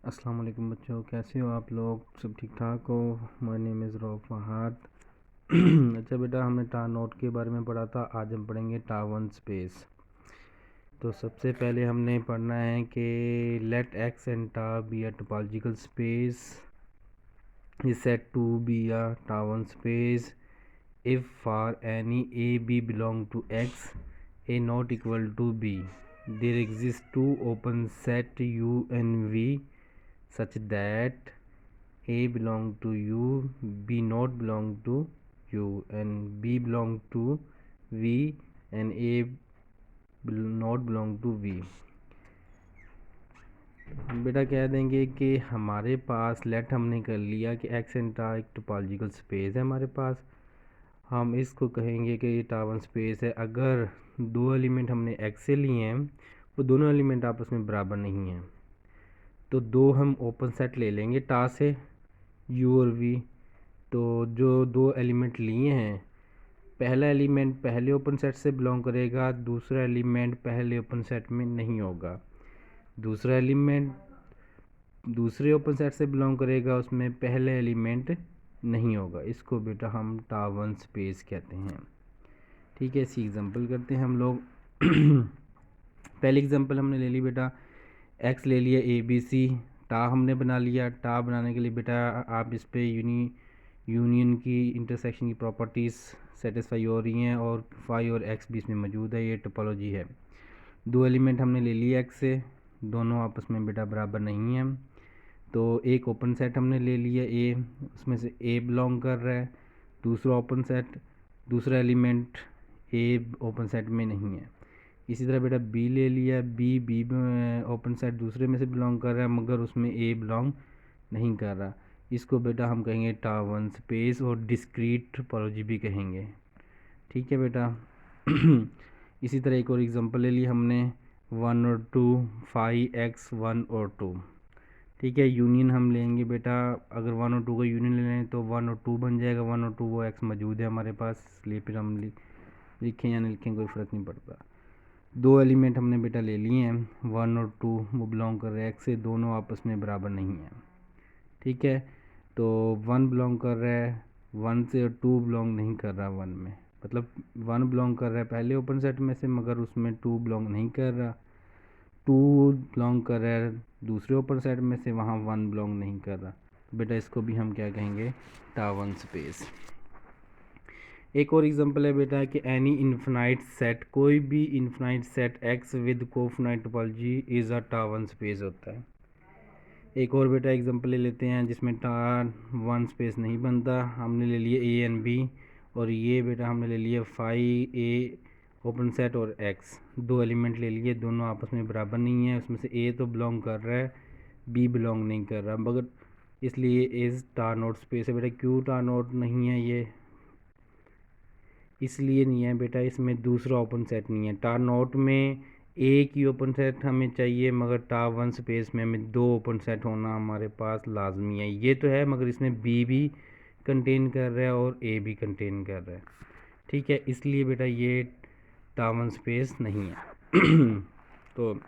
अस्सलाम वालेकुम बच्चों, कैसे हो आप लोग? सब ठीक ठाक हो? My name is Rauf Fahad. अच्छा बेटा, हमने टा नोट के बारे में पढ़ा था, आज हम पढ़ेंगे टा वन स्पेस। तो सबसे पहले हमने पढ़ना है कि लेट एक्स एंड टा be a topological space is said to be a टा one space if for any a b belong to x, a not equal to b, there exist two open set u and v such that a belong to u, b not belong to u, and b belong to v and a not belong to v। हम बेटा कह देंगे कि हमारे पास late हमने कर लिया कि एक्स एंड टा एक टोपोलॉजिकल स्पेस है हमारे पास। हम इसको कहेंगे कि ये टा वन स्पेस है अगर दो एलिमेंट हमने एक्स से लिए हैं, वो दोनों एलिमेंट आपस में बराबर नहीं हैं। तो दो हम ओपन सेट ले लेंगे टा से, यू और वी। तो जो दो एलिमेंट लिए हैं, पहला एलिमेंट पहले ओपन सेट से बिलोंग करेगा, दूसरा एलिमेंट पहले ओपन सेट में नहीं होगा। दूसरा एलिमेंट दूसरे ओपन सेट से बिलोंग करेगा, उसमें पहले एलिमेंट नहीं होगा। इसको बेटा हम टा वन स्पेस कहते हैं। ठीक है, इसी एग्जांपल करते हैं हम लोग। पहली एग्जांपल हमने ले ली बेटा, एक्स ले लिया ए बी सी, टा हमने बना लिया। टा बनाने के लिए बेटा आप इस पे यूनियन की इंटरसेक्शन की प्रॉपर्टीज़ सेटिस्फाई हो रही हैं और फाई और एक्स बीच में मौजूद है, ये टोपोलॉजी है। दो एलिमेंट हमने ले लिए एक्स से, दोनों आपस में बेटा बराबर नहीं हैं। तो एक ओपन सेट हमने ले लिया ए, उसमें से ए बिलोंग कर रहा है। दूसरा ओपन सेट, दूसरा एलिमेंट ए ओपन सेट में नहीं है। इसी तरह बेटा बी ले लिया, बी ओपन सेट दूसरे में से बिलोंग कर रहा है मगर उसमें ए बिलोंग नहीं कर रहा। इसको बेटा हम कहेंगे टा वन स्पेस और डिस्क्रीट टोपोलॉजी भी कहेंगे। ठीक है बेटा। इसी तरह एक और एग्जांपल ले लिया हमने, 1 और 2, 5x 1 और 2। ठीक है, यूनियन हम लेंगे बेटा, अगर 1 और 2 का यूनियन ले लें तो 1 और 2 बन जाएगा। 1 और 2 वो x मौजूद है हमारे पास, इसलिए फिर हम लिखें या नहीं लिखें कोई फ़र्क नहीं पड़ता। दो एलिमेंट हमने बेटा ले लिए हैं, 1 और 2, वो बिलोंग कर रहे हैं x से, दोनों आपस में बराबर नहीं हैं। ठीक है, तो 1 बिलोंग कर रहा है 1 से और 2 बिलोंग नहीं कर रहा 1 में, मतलब 1 बिलोंग कर रहा है पहले ओपन सेट में से मगर उसमें 2 बिलोंग नहीं कर रहा। 2 बिलोंग कर रहा है दूसरे ओपन सेट में से, वहाँ 1 बिलोंग नहीं कर रहा। तो बेटा इसको भी हम क्या कहेंगे, टा वन स्पेस। एक और एग्जांपल है बेटा कि एनी इन्फिनाइट सेट, कोई भी infinite set X with cofinite topology is a T one space होता है। एक और बेटा एग्जांपल ले लेते हैं जिसमें टा वन स्पेस नहीं बनता। हमने ले लिया ए एंड बी, और ये बेटा हमने ले लिया 5a ओपन सेट और x, दो एलिमेंट ले लिए, दोनों आपस में बराबर नहीं है। उसमें से a तो बिलोंग कर रहा है, b बिलोंग नहीं कर रहा, मगर इसलिए इस टा नोट स्पेस है बेटा। क्यों टा नोट नहीं है ये? इसलिए नहीं है बेटा, इसमें दूसरा ओपन सेट नहीं है। टा नोट में एक ही ओपन सेट हमें चाहिए, मगर टा वन स्पेस में हमें दो ओपन सेट होना हमारे पास लाजमी है। ये तो है मगर इसमें बी भी कंटेन कर रहा है और ए भी कंटेन कर रहा है। ठीक है, इसलिए बेटा ये टा वन स्पेस नहीं है। तो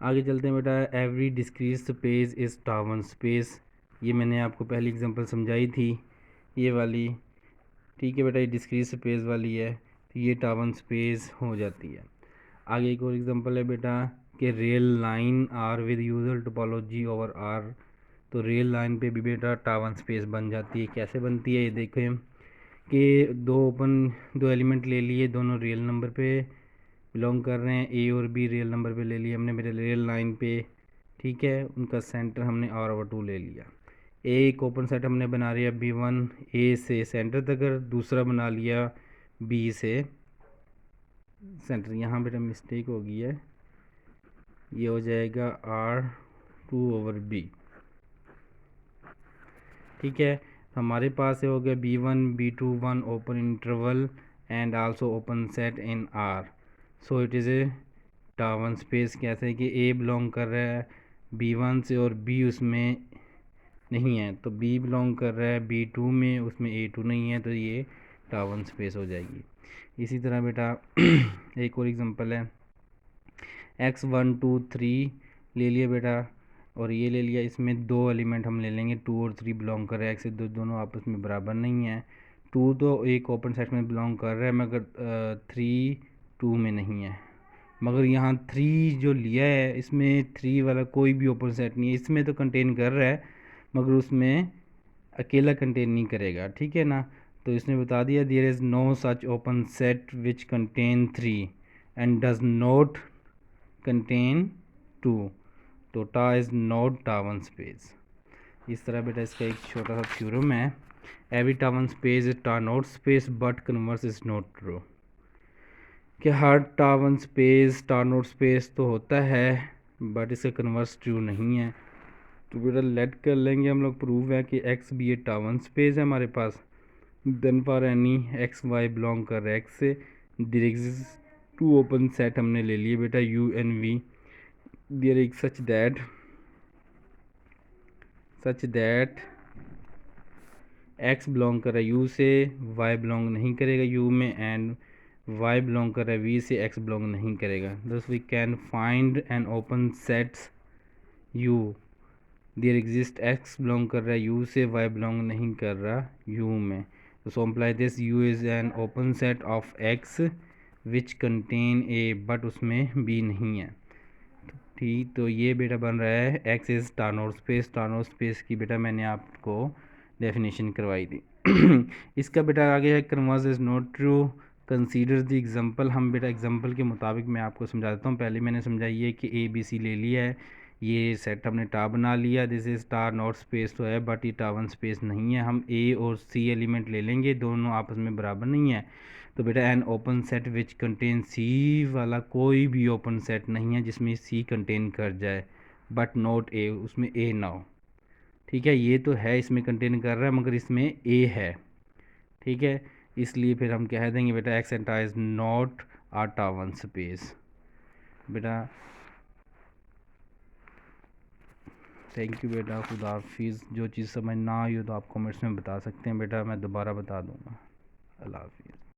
आगे चलते हैं बेटा, एवरी डिस्क्रीट स्पेस इज़ टा वन स्पेस। ये मैंने आपको पहली एग्जांपल समझाई थी, ये वाली। ठीक है बेटा, ये डिस्क्रीट स्पेस वाली है, तो ये टा वन स्पेस हो जाती है। आगे एक और एग्जांपल है बेटा कि real line R with usual topology over R. तो रियल लाइन पे भी बेटा टा वन स्पेस बन जाती है। कैसे बनती है ये देखें कि दो एलिमेंट ले लिए, दोनों रियल नंबर पे बिलोंग कर रहे हैं, ए और बी रियल नंबर पे ले लिए हमने मेरे रियल लाइन पे। ठीक है, उनका सेंटर हमने r/2 ले लिया। एक ओपन सेट हमने बना लिया b1 ए से सेंटर तक, दूसरा बना लिया b से सेंटर। यहाँ बेटा मिस्टेक हो गई है, ये हो जाएगा r/2/b। ठीक है, हमारे पास हो गया b1 b2 1 open interval and also open set in r। So it is a टा वन स्पेस। कैसे कि a बिलोंग कर रहा है b1 से और b उसमें नहीं है, तो b बिलोंग कर रहा है b2 में, उसमें a2 नहीं है, तो ये टा वन स्पेस हो जाएगी। इसी तरह बेटा एक और एग्जांपल है, x 1 2 3 ले लिए बेटा, और ये ले लिया। इसमें दो एलिमेंट हम ले लेंगे, 2 और 3 बिलोंग कर रहे हैं, एक्स से दोनों आपस में बराबर नहीं है। 2 तो एक ओपन सेट में बिलोंग कर रहा है, मगर 3 2 में नहीं है। मगर यहाँ 3 जो लिया है इसमें 3 वाला कोई भी ओपन सेट नहीं है। इसमें तो कंटेन कर रहा है मगर उसमें अकेला कंटेन नहीं करेगा, ठीक है ना। तो इसने बता दिया there is no such open set which contain 3 and does not contain 2, तो टा इज़ नॉट टावन स्पेस। इस तरह बेटा इसका एक छोटा सा थ्योरम है, एवरी टावन स्पेस इज टा not space but converse is not true, कि हर टावन स्पेस टा नॉट स्पेस तो होता है बट इसका कन्वर्स ट्रू नहीं है। तो बेटा लेट कर लेंगे हम लोग, प्रूव है कि एक्स भी ये टावन स्पेस है हमारे पास। Then for any X Y belong कर रहा है एक्स से, देयर एग्जिस्ट 2 ओपन सेट हमने ले लिए बेटा यू एन वी, देयर एक सच दैट एक्स बिलोंग कर रहा है यू से, वाई बिलोंग नहीं करेगा यू में, एंड वाई बिलोंग कर रहा है वी से, एक्स बिलोंग नहीं करेगा। Thus we can find an open sets U, there exist X belong कर रहा है यू से, वाई बिलोंग नहीं कर रहा यू में। तो so apply this, you is an open set of x which contain a, but उसमें बी नहीं है। ठीक, तो ये बेटा बन रहा है एक्स इज़ टार्नोर स्पेस। टार्नोर स्पेस की बेटा मैंने आपको डेफिनेशन करवाई थी। इसका बेटा आगे है converse is not true, consider the example. हम बेटा एग्जांपल के मुताबिक मैं आपको समझा देता हूँ। पहले मैंने समझाइए कि ए बी सी ले लिया है, ये सेट हमने टा बना लिया, दिस इज़ टा नॉट स्पेस तो है बट ये टावन स्पेस नहीं है। हम ए और सी एलिमेंट ले लेंगे, दोनों आपस में बराबर नहीं है। तो बेटा an open set which contain C वाला कोई भी ओपन सेट नहीं है जिसमें सी कंटेन कर जाए बट नॉट ए, उसमें ए ना हो। ठीक है, ये तो है इसमें कंटेन कर रहा है मगर इसमें ए है, ठीक है। इसलिए फिर हम कह देंगे बेटा X and tau is not a T one space. बेटा थैंक यू बेटा, खुदा हाफिज़। जो चीज़ समझ ना आई हो तो आप कमेंट्स में बता सकते हैं बेटा, मैं दोबारा बता दूँगा। अल्लाह हाफिज़।